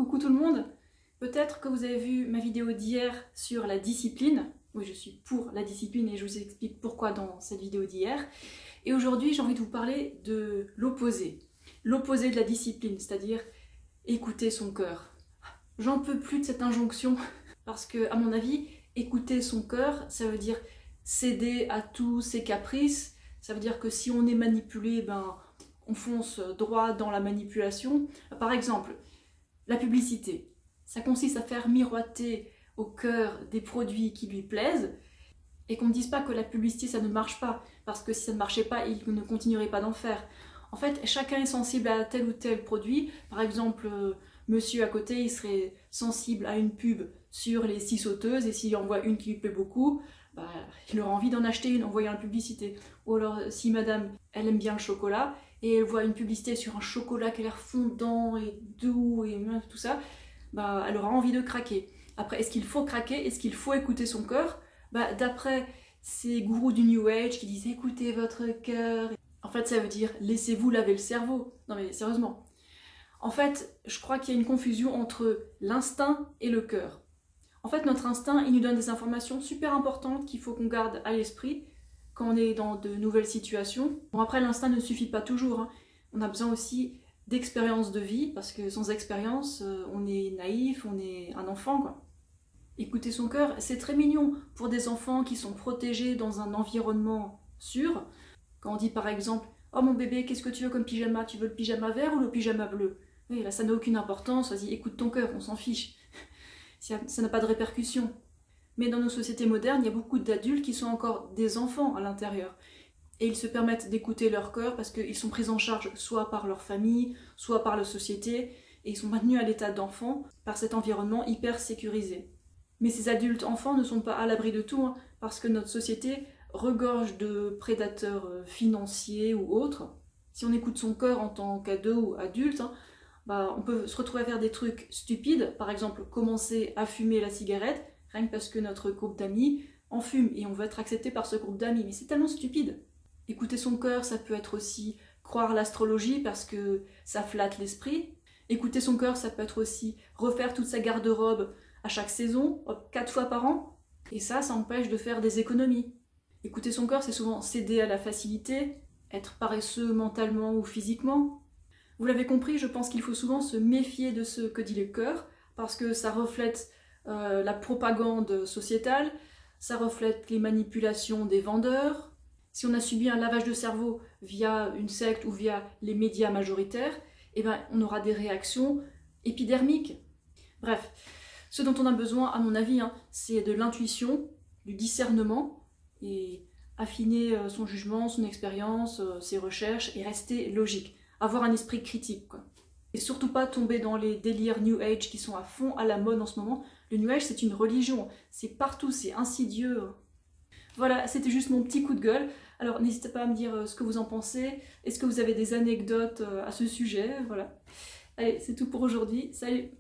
Coucou tout le monde. Peut-être que vous avez vu ma vidéo d'hier sur la discipline. Oui, je suis pour la discipline et je vous explique pourquoi dans cette vidéo d'hier. Et aujourd'hui, j'ai envie de vous parler de l'opposé. L'opposé de la discipline, c'est-à-dire écouter son cœur. J'en peux plus de cette injonction parce que, à mon avis, écouter son cœur, ça veut dire céder à tous ses caprices. Ça veut dire que si on est manipulé, on fonce droit dans la manipulation. Par exemple, la publicité, ça consiste à faire miroiter au cœur des produits qui lui plaisent et qu'on ne dise pas que la publicité ça ne marche pas, parce que si ça ne marchait pas, il ne continuerait pas d'en faire. En fait, chacun est sensible à tel ou tel produit. Par exemple, monsieur à côté, il serait sensible à une pub sur les scie sauteuses et s'il en voit une qui lui plaît beaucoup, il aura envie d'en acheter une en voyant la publicité. Ou alors, si madame, elle aime bien le chocolat, et elle voit une publicité sur un chocolat qui a l'air fondant et doux et tout ça, elle aura envie de craquer. Après, est-ce qu'il faut craquer? Est-ce qu'il faut écouter son cœur? D'après ces gourous du New Age qui disent écoutez votre cœur, en fait ça veut dire laissez-vous laver le cerveau. Non mais sérieusement. En fait, je crois qu'il y a une confusion entre l'instinct et le cœur. En fait, notre instinct, il nous donne des informations super importantes qu'il faut qu'on garde à l'esprit quand on est dans de nouvelles situations. Bon, après, l'instinct ne suffit pas toujours, hein. On a besoin aussi d'expérience de vie, parce que sans expérience, on est naïf, on est un enfant, quoi. Écouter son cœur, c'est très mignon pour des enfants qui sont protégés dans un environnement sûr. Quand on dit par exemple « Oh mon bébé, qu'est-ce que tu veux comme pyjama? Tu veux le pyjama vert ou le pyjama bleu ?» Oui, là ça n'a aucune importance, vas-y, écoute ton cœur, on s'en fiche. Ça n'a pas de répercussions. Mais dans nos sociétés modernes, il y a beaucoup d'adultes qui sont encore des enfants à l'intérieur. Et ils se permettent d'écouter leur cœur parce qu'ils sont pris en charge soit par leur famille, soit par la société, et ils sont maintenus à l'état d'enfant par cet environnement hyper sécurisé. Mais ces adultes enfants ne sont pas à l'abri de tout, hein, parce que notre société regorge de prédateurs financiers ou autres. Si on écoute son cœur en tant qu'ado ou adulte, on peut se retrouver à faire des trucs stupides, par exemple commencer à fumer la cigarette, rien que parce que notre groupe d'amis en fume et on veut être accepté par ce groupe d'amis, mais c'est tellement stupide. Écouter son cœur, ça peut être aussi croire l'astrologie parce que ça flatte l'esprit. Écouter son cœur, ça peut être aussi refaire toute sa garde-robe à chaque saison, 4 fois par an, et ça empêche de faire des économies. Écouter son cœur, c'est souvent céder à la facilité, être paresseux mentalement ou physiquement. Vous l'avez compris, je pense qu'il faut souvent se méfier de ce que dit le cœur, parce que ça reflète la propagande sociétale, ça reflète les manipulations des vendeurs. Si on a subi un lavage de cerveau via une secte ou via les médias majoritaires, on aura des réactions épidermiques. Bref, ce dont on a besoin, à mon avis, c'est de l'intuition, du discernement, et affiner son jugement, son expérience, ses recherches, et rester logique. Avoir un esprit critique, quoi. Et surtout pas tomber dans les délires New Age qui sont à fond à la mode en ce moment. Le New Age, c'est une religion, c'est partout, c'est insidieux. Voilà, c'était juste mon petit coup de gueule. Alors n'hésitez pas à me dire ce que vous en pensez. Est-ce que vous avez des anecdotes à ce sujet? Voilà. Allez, c'est tout pour aujourd'hui. Salut!